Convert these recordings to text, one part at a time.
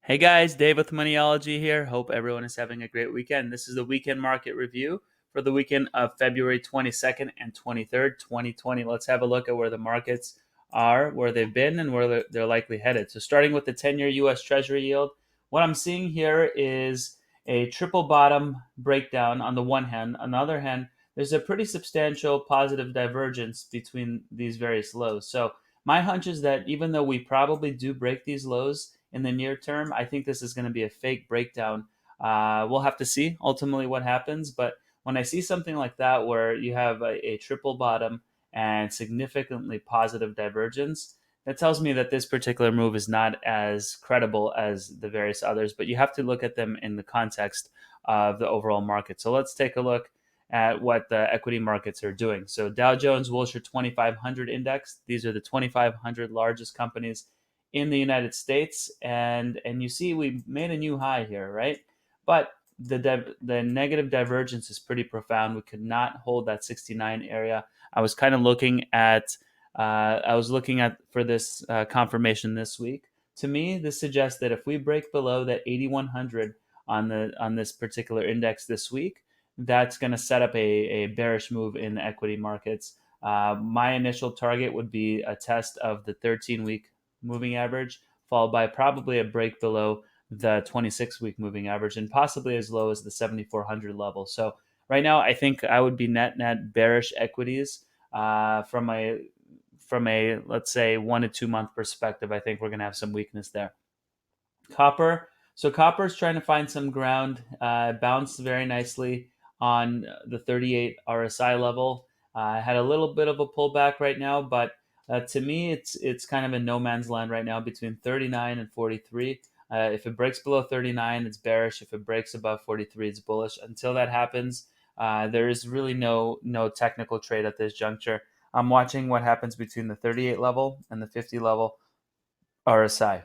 Hey guys, Dave with Moniology here. Hope everyone is having a great weekend. This is the weekend market review for the weekend of February 22nd and 23rd, 2020. Let's have a look at where the markets are, where they've been, and where they're likely headed. So, starting with the 10-year US Treasury yield, what I'm seeing here is a triple bottom breakdown on the one hand. On the other hand, there's a pretty substantial positive divergence between these various lows. So, my hunch is that even though we probably do break these lows in the near term, I think this is going to be a fake breakdown. We'll have to see ultimately what happens. But when I see something like that, where you have a triple bottom and significantly positive divergence, that tells me that this particular move is not as credible as the various others. But you have to look at them in the context of the overall market. So let's take a look at what the equity markets are doing. So Dow Jones Wilshire 2500 index, these are the 2500 largest companies in the United States, and you see we made a new high here, right? But the negative divergence is pretty profound. We could not hold that 69 area. I was kind of looking at for this confirmation this week. To me, this suggests that if we break below that 8100 on this particular index this week, that's going to set up a bearish move in the equity markets. My initial target would be a test of the 13-week moving average, followed by probably a break below the 26-week moving average, and possibly as low as the 7,400 level. So right now, I think I would be net bearish equities from a let's say 1 to 2 month perspective. I think we're going to have some weakness there. Copper. So copper is trying to find some ground. Bounced very nicely on the 38 RSI level. Had a little bit of a pullback right now, but to me, it's kind of in no man's land right now between 39 and 43. If it breaks below 39, it's bearish. If it breaks above 43, it's bullish. Until that happens, there is really no technical trade at this juncture. I'm watching what happens between the 38 level and the 50 level RSI.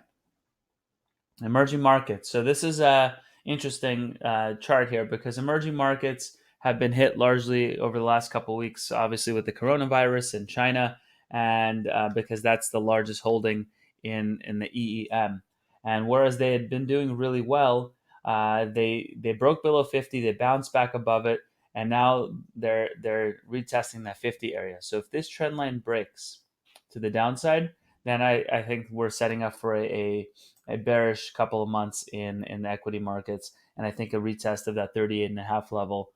Emerging markets. So this is a interesting chart here because emerging markets have been hit largely over the last couple of weeks, obviously with the coronavirus in China, and because that's the largest holding in the EEM. And whereas they had been doing really well, they broke below 50, they bounced back above it, and now they're retesting that 50 area. So if this trend line breaks to the downside, then I think we're setting up for a bearish couple of months in the equity markets, and I think a retest of that 38.5 level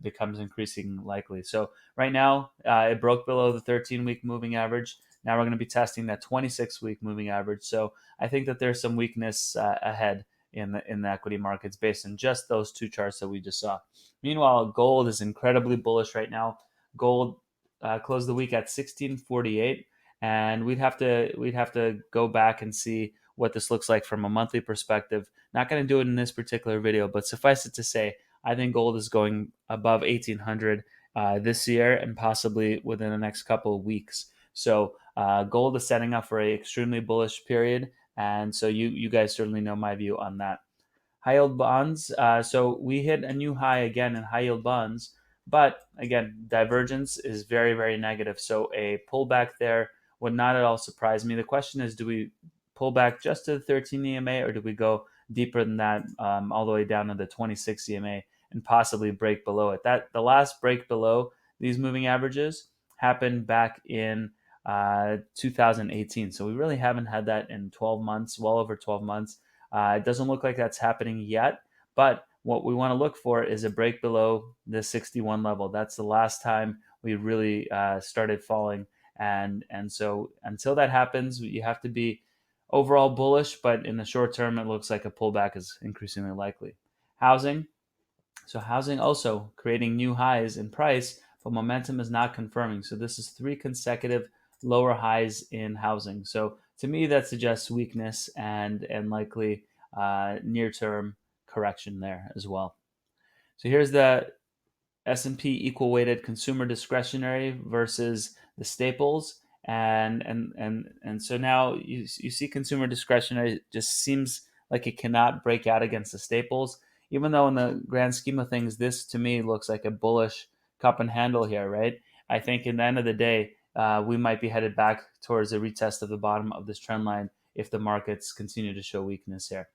becomes increasingly likely. So right now, it broke below the 13-week moving average. Now we're going to be testing that 26-week moving average. So I think that there's some weakness ahead in the equity markets based on just those two charts that we just saw. Meanwhile, gold is incredibly bullish right now. Gold closed the week at 1648, and we'd have to go back and see what this looks like from a monthly perspective. Not going to do it in this particular video, but suffice it to say, I think gold is going above 1800 this year and possibly within the next couple of weeks. So gold is setting up for an extremely bullish period, and so you guys certainly know my view on that. High yield bonds. So we hit a new high again in high yield bonds, but again, divergence is very, very negative. So a pullback there would not at all surprise me. The question is, do we pull back just to the 13 EMA, or do we go deeper than that, all the way down to the 26 EMA and possibly break below it? That the last break below these moving averages happened back in 2018. So we really haven't had that in 12 months, well over 12 months. It doesn't look like that's happening yet, but what we want to look for is a break below the 61 level. That's the last time we really started falling, and so until that happens, you have to be overall bullish, but in the short term, it looks like a pullback is increasingly likely. Housing. So housing also creating new highs in price, but momentum is not confirming. So this is 3 consecutive lower highs in housing. So to me, that suggests weakness and likely near-term correction there as well. So here's the S&P equal weighted consumer discretionary versus the staples, and so now you see consumer discretionary just seems like it cannot break out against the staples, even though in the grand scheme of things, this to me looks like a bullish cup and handle here, right? I think in the end of the day, we might be headed back towards a retest of the bottom of this trend line if the markets continue to show weakness here.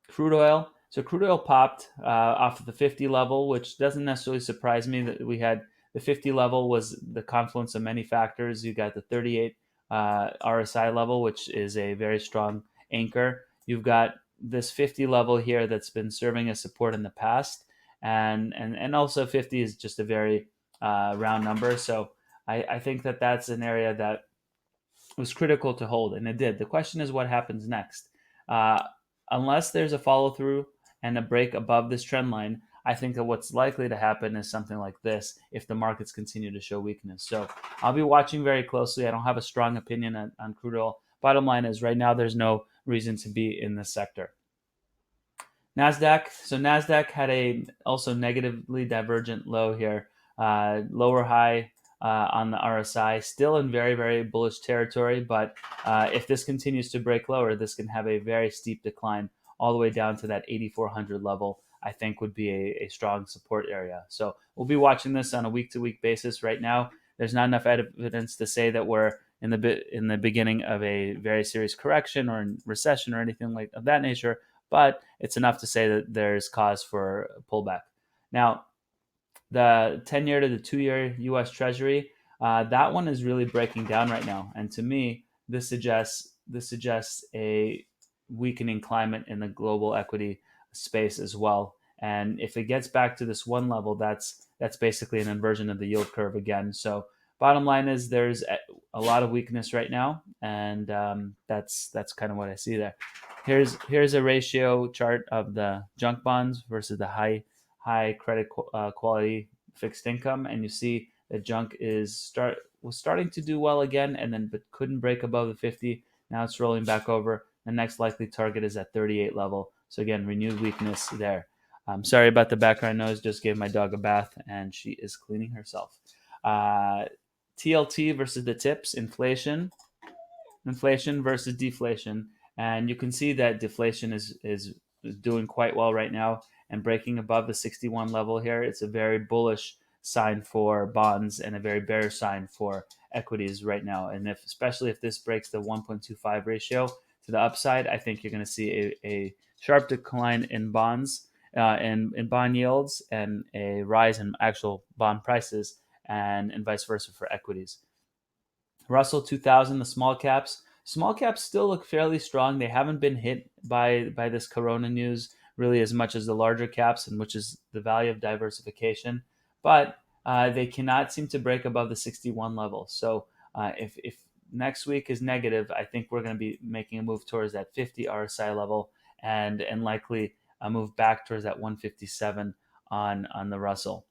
Crude oil. So crude oil popped off of the 50 level, which doesn't necessarily surprise me that we had the 50 level was the confluence of many factors. You got the 38 RSI level, which is a very strong anchor. You've got this 50 level here that's been serving as support in the past, and also 50 is just a very round number. So I think that that's an area that was critical to hold, and it did. The question is what happens next. Uh, Unless there's a follow through and a break above this trend line, I think that what's likely to happen is something like this if the markets continue to show weakness. So I'll be watching very closely. I don't have a strong opinion on crude oil. Bottom line is right now there's no reason to be in this sector. Nasdaq. So Nasdaq had a also negatively divergent low here, lower high on the RSI, still in very bullish territory. But if this continues to break lower, this can have a very steep decline all the way down to that 8,400 level. I think would be a strong support area. So we'll be watching this on a week-to-week basis. Right now, there's not enough evidence to say that we're in the beginning of a very serious correction or recession or anything like of that nature, but it's enough to say that there's cause for a pullback. Now, the 10-year to the 2-year U.S. Treasury, that one is really breaking down right now, and to me, this suggests a weakening climate in the global equity space as well. And if it gets back to this one level, that's basically an inversion of the yield curve again. So bottom line is there's a lot of weakness right now, and that's kind of what I see there. Here's a ratio chart of the junk bonds versus the high credit quality fixed income, and you see that junk was starting to do well again, and then but couldn't break above the 50. Now it's rolling back over. The next likely target is at 38 level. So again, renewed weakness there. Sorry about the background noise. Just gave my dog a bath, and she is cleaning herself. TLT versus the tips, inflation versus deflation, and you can see that deflation is doing quite well right now and breaking above the 61 level here. It's a very bullish sign for bonds and a very bearish sign for equities right now. And especially if this breaks the 1.25 ratio to the upside, I think you're going to see a sharp decline in bonds and in bond yields and a rise in actual bond prices and vice versa for equities. Russell 2000, the small caps. Small caps still look fairly strong. They haven't been hit by this corona news really as much as the larger caps, and which is the value of diversification. But they cannot seem to break above the 61 level. So if next week is negative, I think we're going to be making a move towards that 50 RSI level and likely a move back towards that 157 on the Russell.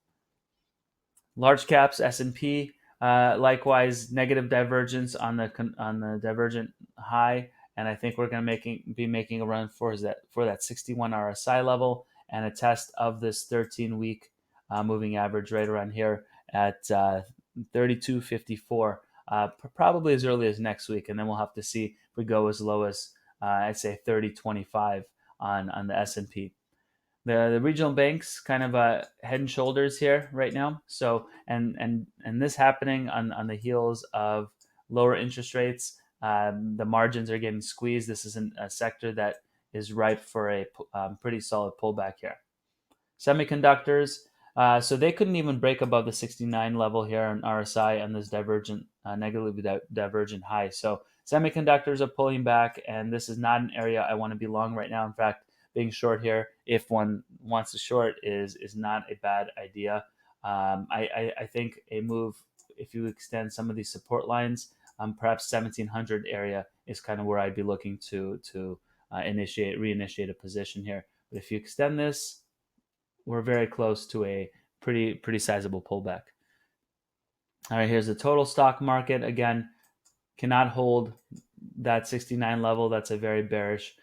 Large caps, S&P, likewise negative divergence on the divergent high, and I think we're going to be making a run for that 61 RSI level and a test of this 13-week moving average right around here at 32.54, probably as early as next week, and then we'll have to see if we go as low as I'd say 30.25 on the S&P. The regional banks kind of head and shoulders here right now. So and this happening on the heels of lower interest rates. The margins are getting squeezed. This is a sector that is ripe for a pretty solid pullback here. Semiconductors. So they couldn't even break above the 69 level here on RSI on this negatively divergent high. So semiconductors are pulling back, and this is not an area I want to be long right now. In fact, being short here, if one wants to short, is not a bad idea. I think a move, if you extend some of these support lines, perhaps 1700 area is kind of where I'd be looking to reinitiate a position here. But if you extend this, we're very close to a pretty sizable pullback. All right, here's the total stock market. Again, cannot hold that 69 level. That's a very bearish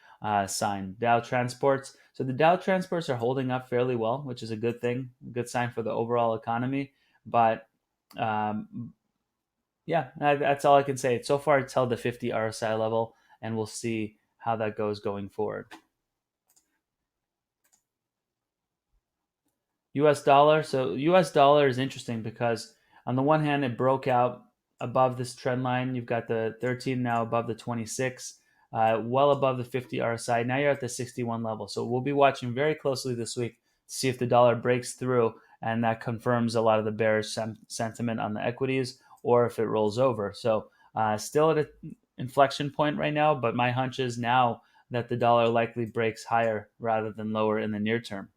sign. Dow transports. So the Dow transports are holding up fairly well, which is a good thing, a good sign for the overall economy. But yeah, that's all I can say. So far, it's held the 50 RSI level, and we'll see how that goes going forward. US dollar. So US dollar is interesting because on the one hand, it broke out above this trend line. You've got the 13 now above the 26. well above the 50 RSI. Now you're at the 61 level. So we'll be watching very closely this week to see if the dollar breaks through and that confirms a lot of the bearish sentiment on the equities, or if it rolls over. So still at an inflection point right now, but my hunch is now that the dollar likely breaks higher rather than lower in the near term.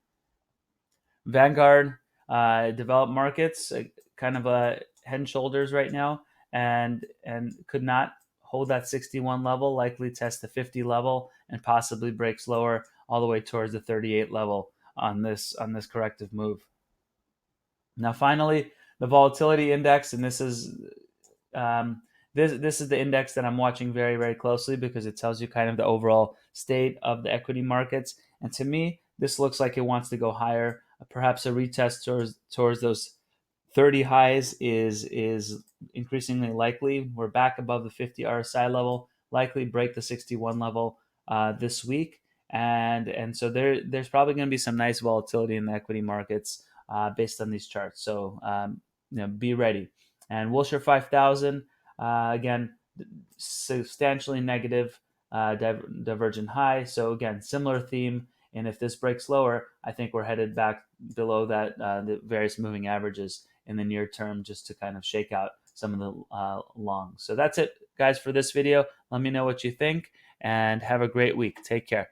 Vanguard, developed markets, kind of a head and shoulders right now, and could not hold that 61 level, likely test the 50 level, and possibly breaks lower all the way towards the 38 level on this corrective move. Now, finally, the volatility index, and um, this is the index that I'm watching very, very closely because it tells you kind of the overall state of the equity markets. And to me, this looks like it wants to go higher. Perhaps a retest towards those 30 highs is increasingly likely. We're back above the 50 RSI level, likely break the 61 level this week, and so there's probably going to be some nice volatility in the equity markets based on these charts. So be ready. And Wilshire 5000 again, substantially negative, divergent high. So again, similar theme. And if this breaks lower, I think we're headed back below that the various moving averages in the near term, just to kind of shake out some of the longs. So that's it, guys, for this video. Let me know what you think, and have a great week. Take care.